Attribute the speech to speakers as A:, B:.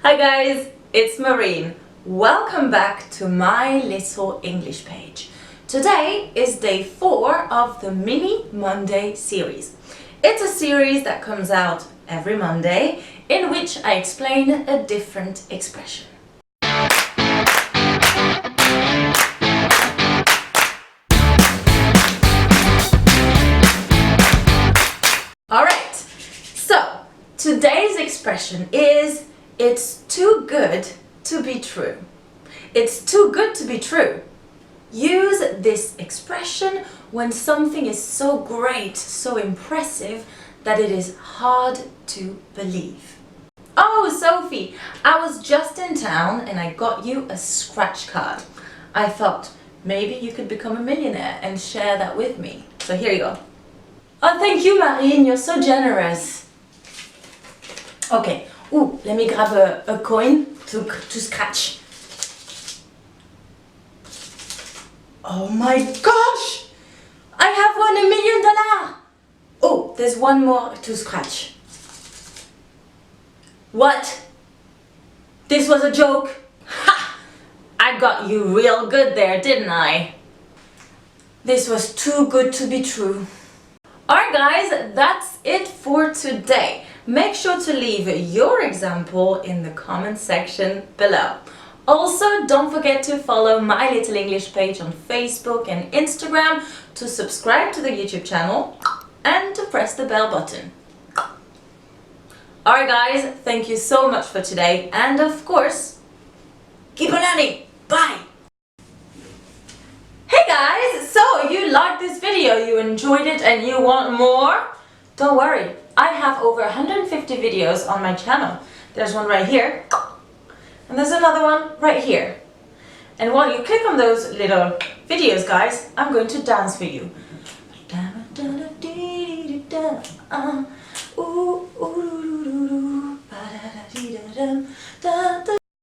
A: Hi guys, it's Marine. Welcome back to my little English page. Today is day 4 of the Mini Monday series. It's a series that comes out every Monday in which I explain a different expression. Alright, so today's expression is it's too good to be true. It's too good to be true. Use this expression when something is so great, so impressive, that it is hard to believe. Oh, Sophie, I was just in town and I got you a scratch card. I thought maybe you could become a millionaire and share that with me. So here you go. Oh, thank you, Marine, you're so generous. Okay. Ooh, let me grab a coin to scratch. Oh my gosh! I have won $1 million! Oh, there's one more to scratch. What? This was a joke? Ha! I got you real good there, didn't I? This was too good to be true. Alright guys, that's it for today. Make sure to leave your example in the comment section below. Also, don't forget to follow my little English page on Facebook and Instagram, to subscribe to the YouTube channel, and to press the bell button. Alright guys, thank you so much for today, and of course, keep on learning! Bye! Hey guys, so you liked this video, you enjoyed it and you want more? Don't worry, I have over 150 videos on my channel. There's one right here, and there's another one right here. And while you click on those little videos, guys, I'm going to dance for you.